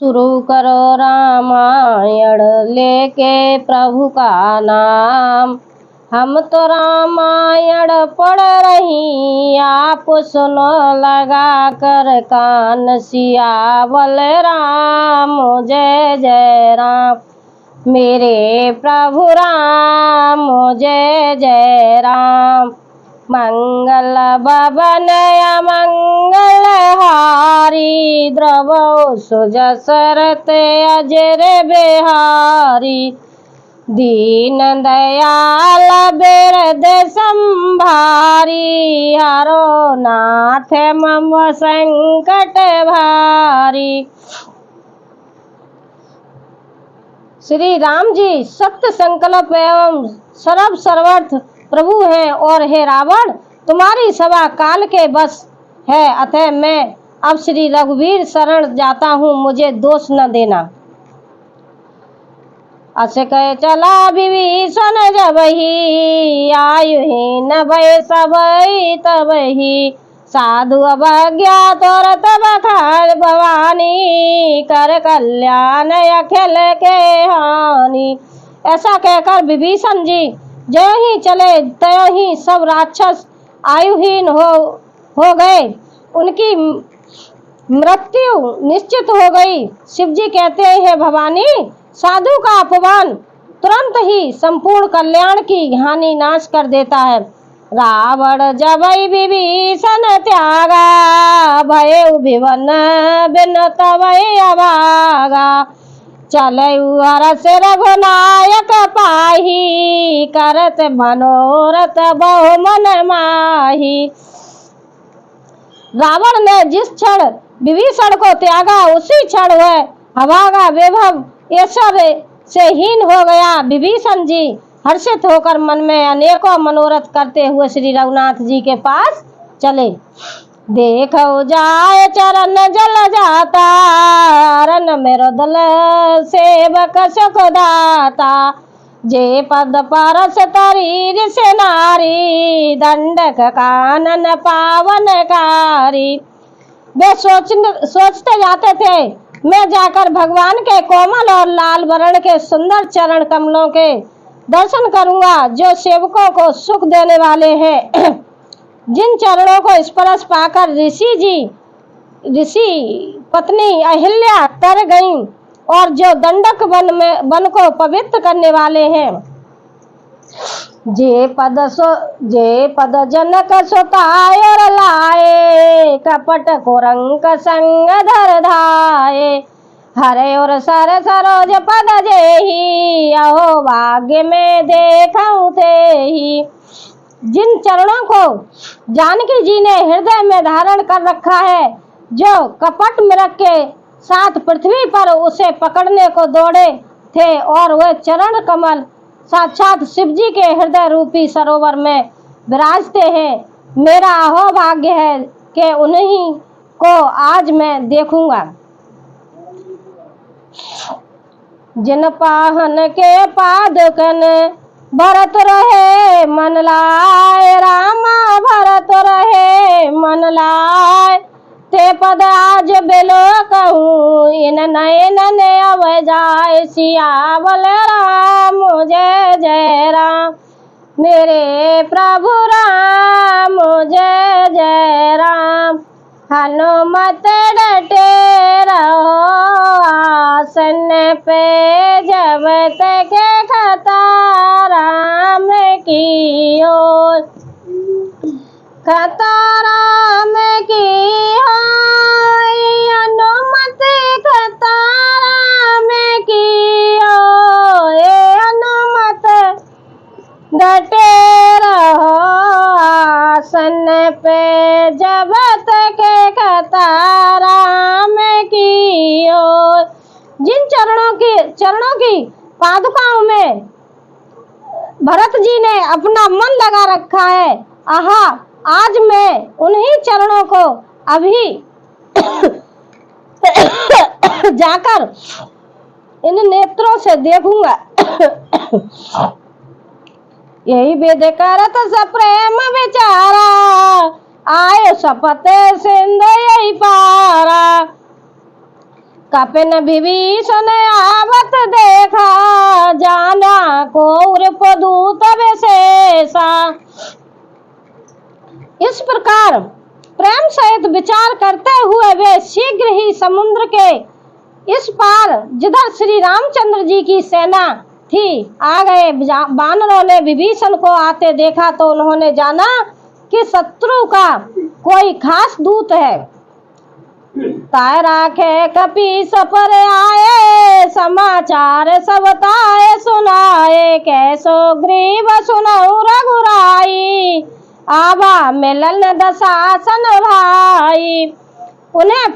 शुरू करो रामायण लेके प्रभु का नाम। हम तो रामायण पढ़ रही, आप सुनो लगा कर कान। सियावल राम जय जय राम, मेरे प्रभु राम जय जय राम। मंगल भवन मंगल हारी, द्रवो सुजसरत अजर बिहारी। दीन दयाल बिरद संभारी, हरो नाथ मम संकट भारी। श्री राम जी सत्य संकल्प एवं सर्व सर्वर्थ प्रभु हैं। और हे रावण, तुम्हारी सभा काल के बस है, अतः मैं अब श्री रघुवीर शरण जाता हूँ, मुझे दोष न देना। अस कह चला विभीषण जबहि, आयुहीन भय सबहि तबहि। साधु अवज्ञा तोरत बखार भवानी, कर कल्याण अखिल के हानि। ऐसा कहकर विभीषण जी जो ही चले त्यों ही सब राक्षस आयुहीन हो गए, उनकी मृत्यु निश्चित हो गई। शिव जी कहते हैं, भवानी, साधु का अपमान तुरंत ही संपूर्ण कल्याण की हानि नाश कर देता है। रावण जबहि विभीषण त्यागा, भय विवन बिन तबहि अभागा। चलऊ हरष रघुनायक पाही, करत मनोरथ बहु मन माही। रावण ने जिस क्षण विभीषण को त्यागा, उसी क्षण वह अभागा वैभव ऐश्वर्य से हीन हो गया। विभीषण जी हर्षित होकर मन में अनेकों मनोरथ करते हुए श्री रघुनाथ जी के पास चले। देखो जाए चरण जल जाता, रन मेरो दल सेवक सुख दाता। जे पद परस तरी ऋषि नारी, दंडक कानन पावनकारी। वे सोचते जाते थे, मैं जाकर भगवान के कोमल और लाल वर्ण के सुंदर चरण कमलों के दर्शन करूंगा, जो सेवकों को सुख देने वाले हैं। जिन चरणों को स्पर्श पाकर ऋषि पत्नी अहिल्या तर गईं, और जो दंडक वन को पवित्र करने वाले हैं। जे पद जनक सुताय और लाए, कपट कुरंक संग धर धाये। हरे और सर सरोज पद जेहि, अहो भाग्य में देखऊं तेहि। जिन चरणों को जानकी जी ने हृदय में धारण कर रखा है, जो कपट मृग के साथ पृथ्वी पर उसे पकड़ने को दौड़े थे, और वह चरण कमल साक्षात शिव जी के हृदय रूपी सरोवर में विराजते हैं। मेरा अहोभाग्य है कि उन्हीं को आज मैं देखूंगा। जिन पाहन के पादुकन भरत रहे मन लाए, रामा भरत रहे मन लाए। ते पद आज बिलो कहूँ, इन नयन ने अब जाए। सियावल राम जय जय राम, मेरे प्रभु राम जय जय राम। हनुमत डटे रहो आसन पे, जब तक खता राम की ओर। खता राम की हनुमत, खता राम की ओर। हनुमत डटे रहो आसन पे, जब तक खता राम की ओर। जिन चरणों की पादुकाओं में भरत जी ने अपना मन लगा रखा है, आहा, आज मैं उन्हीं चरणों को अभी जाकर इन नेत्रों से देखूंगा। यही वेद करत सप्रेम विचारा, आय शपथ सिंधु यही पारा। कपिन विभीषण आवत देखा, जाना कौर दूत विशेषा। इस प्रकार प्रेम सहित विचार करते हुए वे शीघ्र ही समुद्र के इस पार, जिधर श्री रामचंद्र जी की सेना थी, आ गए। वानरों ने विभीषण को आते देखा तो उन्होंने जाना कि शत्रु का कोई खास दूत है। ताय राखे कपीस पर आए, समाचार सब ताय सुनाए। कैसो ग्रीव सुनऊ रघुराई, आवा मिलन दशासन भाई। उन्हें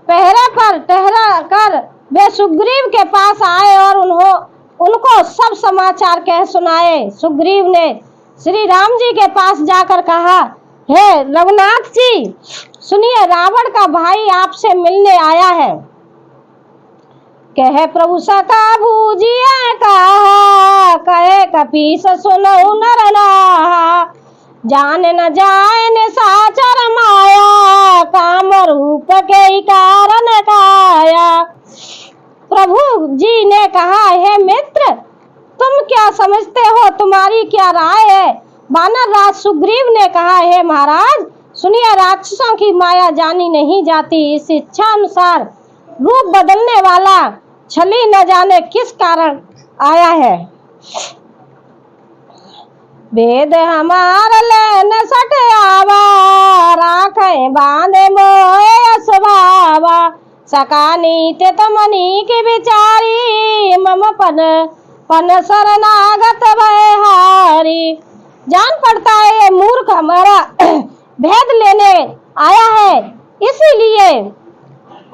पहरे पर ठहरा कर वे सुग्रीव के पास आए और उनको सब समाचार कह सुनाए। सुग्रीव ने श्री राम जी के पास जाकर कहा, हे रघुनाथ जी, सुनिए, रावण का भाई आपसे मिलने आया है। कहे प्रभु सका भूजिए कहा, कहे कपीस सुनऊ नर नाहा। जान न जाए निशाचर माया, काम रूप के कारण काया। प्रभु जी ने कहा, हे मित्र, तुम क्या समझते हो, तुम्हारी क्या राय है? वानर राज सुग्रीव ने कहा, हे महाराज, सुनिए, राक्षसों की माया जानी नहीं जाती। इस इच्छा अनुसार रूप बदलने वाला छली न जाने किस कारण आया है। वेद हमार लेन सट आवा, राखे बांधे मोए स्वभावा। सका नीति तमनी की विचारी, मम पन शरणागत भयहारी। जान पड़ता है ये मूर्ख हमारा भेद लेने आया है, इसीलिए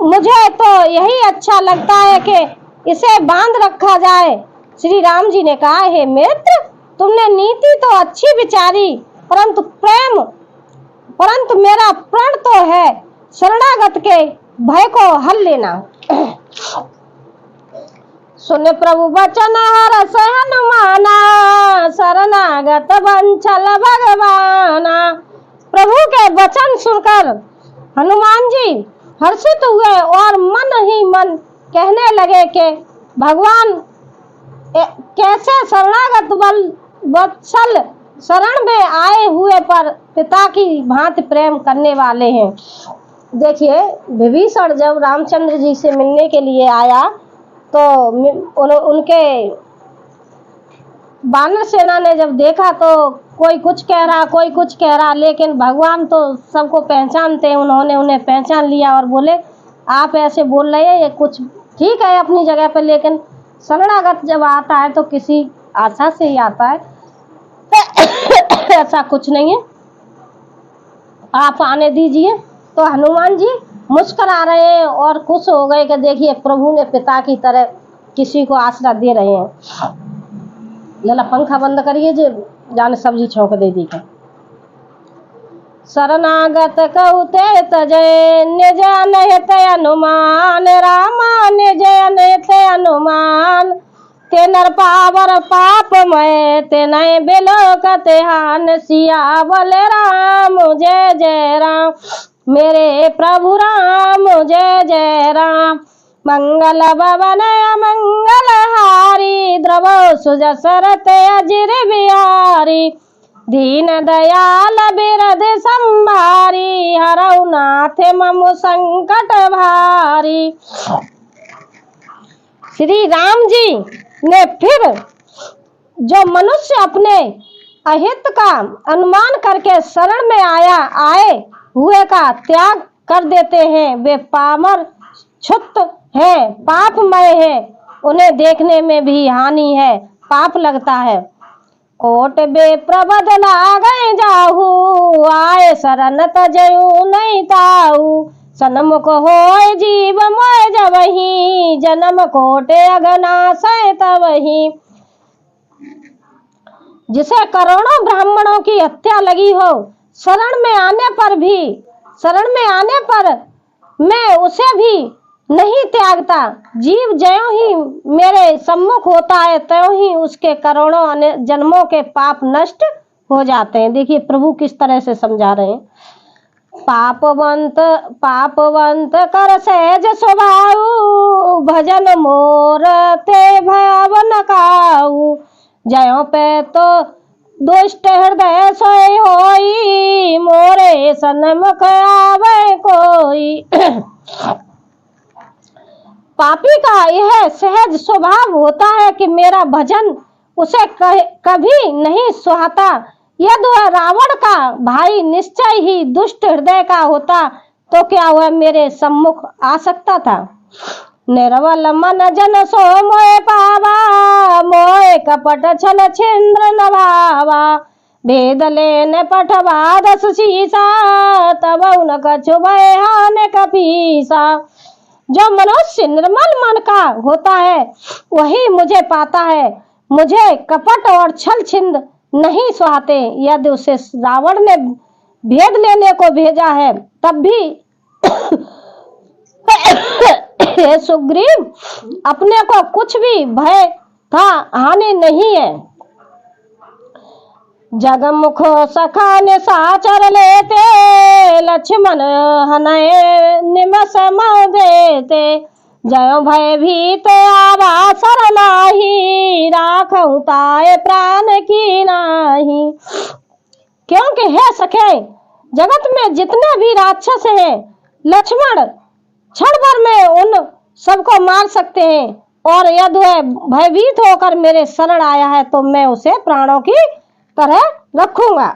मुझे तो यही अच्छा लगता है कि इसे बांध रखा जाए। श्री राम जी ने कहा, हे मित्र, तुमने नीति तो अच्छी विचारी, परंतु मेरा प्रण तो है शरणागत के भय को हल लेना। सुन प्रभु वचन हरस हनुमाना, शरणागत बंचल भगवाना। प्रभु के वचन सुनकर हनुमान जी हर्षित हुए और मन ही मन कहने लगे कि भगवान कैसे शरणागत वत्सल शरण में आए हुए पर पिता की भांति प्रेम करने वाले हैं। देखिए, विभीषण जब रामचंद्र जी से मिलने के लिए आया तो उनके वानर सेना ने जब देखा तो कोई कुछ कह रहा, कोई कुछ कह रहा, लेकिन भगवान तो सबको पहचानते हैं। उन्होंने उन्हें पहचान लिया और बोले, आप ऐसे बोल रहे हैं, ये कुछ ठीक है अपनी जगह पर, लेकिन शरणागत जब आता है तो किसी आशा से ही आता है, ऐसा कुछ नहीं है, आप आने दीजिए। तो हनुमान जी मुस्कुरा रहे हैं और खुश हो गए कि देखिए, प्रभु ने पिता की तरह किसी को आसरा दे रहे हैं। जरा पंखा बंद करिए, जो जाने सब्जी छौंक दे दी। शरणागत कहते तजय निज अनहित अनुमान, रामा निज अनहित अनुमान। ते नर पावर पाप मय, ते नय बिलोकत हान। सियावल राम जय जय राम, मेरे प्रभु राम जय जय राम। मंगल भवन अमंगल हारी, द्रवो सुजसरत अजिर बिहारी। दीन दयाल बिरद संभारी, हरऊ नाथ मम संकट भारी। श्री राम जी ने फिर जो मनुष्य अपने अहित का अनुमान करके शरण में आए हुए का त्याग कर देते हैं, वे पामर क्षुत है, पापमय है, उन्हें देखने में भी हानि है, पाप लगता है। कोट बे प्रबद लागे जाहू, आए शरण तजऊ नहीं ताऊ। सन्मुख होय जीव मोय जबहि, जन्म कोटे अगना सै तबहि। जिसे करोड़ों ब्राह्मणों की हत्या लगी हो, शरण में आने पर मैं उसे भी नहीं त्यागता। जीव ज्यों ही मेरे सम्मुख होता है, त्यों ही उसके करोड़ों जन्मों के पाप नष्ट हो जाते हैं। देखिए प्रभु किस तरह से समझा रहे हैं। पापवंत कर सहज स्वभाव, भजन मोर ते भयाव न काऊ। जयों पे तो दुष्ट हृदय सोई होई, मोरे सन्मुख आवे कोई। पापी का यह सहज स्वभाव होता है कि मेरा भजन उसे कभी नहीं सुहाता। यदि वह रावण का भाई निश्चय ही दुष्ट हृदय का होता तो क्या वह मेरे सम्मुख आ सकता था। निर्बल मन जन सो मोए पावा, मोए कपट छल छिंद्र नभावा। भेद लेने पठवा 10 शीसा, तब उन कछु भय हानि कपीसा। जो मनुष्य निर्मल मन का होता है वही मुझे पाता है। मुझे कपट और छल छिंद नहीं सुहाते। यदि उसे रावण ने भेद लेने को भेजा है तब भी हे सुग्रीव, अपने को कुछ भी भय था हानि नहीं है। जगमुख सखा ने साचर लेते, लक्ष्मण हनय निमस मह देते। जयो भय भीत आवा सरनाही, राखहु ताय प्राण की नाही। क्योंकि हे सखे, जगत में जितने भी राक्षस हैं, लक्ष्मण क्षण भर में उन सबको मार सकते हैं। और यदि वह भयभीत होकर मेरे शरण आया है तो मैं उसे प्राणों की तरह रखूंगा।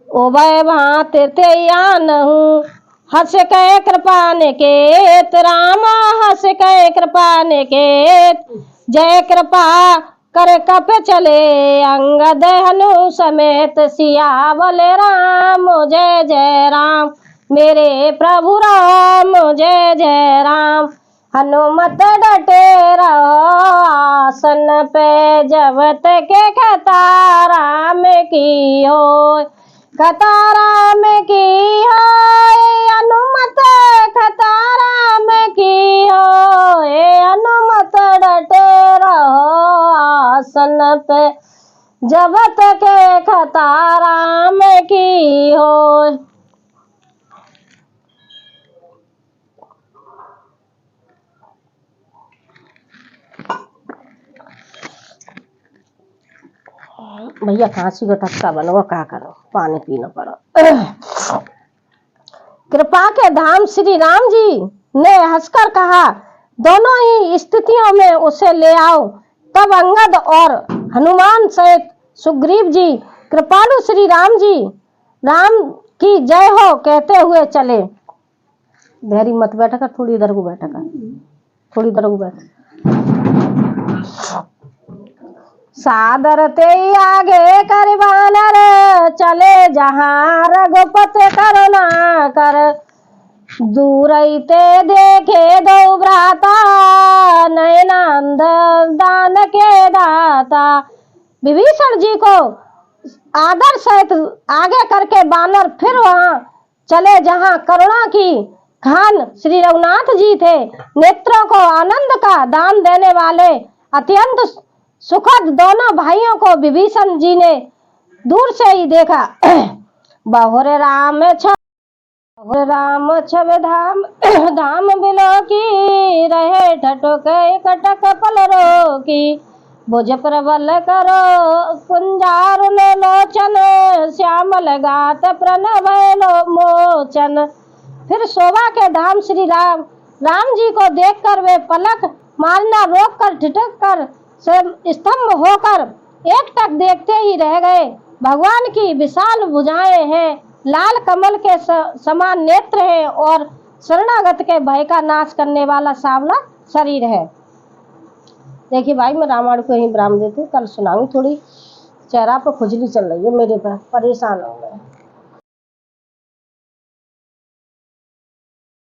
ओ भय भांति ते आनहु, हस कह कृपा निकेत। रामा हस कह कृपा निकेत, जय कृपा कर कप चले अंगद हनु समेत। सियावल राम जय जय राम, मेरे प्रभु राम जय जय राम। हनुमत डटे रहो आसन पे, जब तक कतारा में की हो, कतारा में की हो। हनुमत कतारा में की हो, हनुमत डटे रहो आसन पे, जब तक कतारा में की हो। भैया खांसी का टक्का बनो, क्या करो, पानी पीना पड़ो। कृपा के धाम श्री राम जी ने हंसकर कहा, दोनों ही स्थितियों में उसे ले आओ। तब अंगद और हनुमान सहित सुग्रीव जी कृपालु श्री राम जी राम की जय हो कहते हुए चले। धैर्य मत बैठा कर, थोड़ी इधर को बैठा कर, थोड़ी इधर को बैठ। सादर ते आगे कर बानर, चले जहाँ रघुपति करुणा कर। दूर ते देखे दो भ्राता, नयनांध दान के दाता। विभीषण जी को आदर सहित आगे करके बानर फिर वहां चले जहां करुणा की खान श्री रघुनाथ जी थे। नेत्रों को आनंद का दान देने वाले अत्यंत सुखद दोनों भाइयों को विभीषण जी ने दूर से ही देखा। बहुर राम छब धाम धाम बिलो की, रहे ठटोक कटक पल रो की। भुज प्रबल करो कुंजारुन लोचन, श्यामल गात प्रणव मोचन। फिर शोभा के धाम श्री राम जी को देखकर वे पलक मारना रोक कर ठिठक कर स्तंभ होकर एक टक देखते ही रह गए। भगवान की विशाल भुजाएं हैं, लाल कमल के समान नेत्र हैं और शरणागत के भय का नाश करने वाला सांवला शरीर है। देखिए भाई, मैं रामायण को यहीं विराम देती हूँ, कल सुनाऊंगी। थोड़ी चेहरा पर खुजली चल रही है मेरे पर, परेशान हो गए।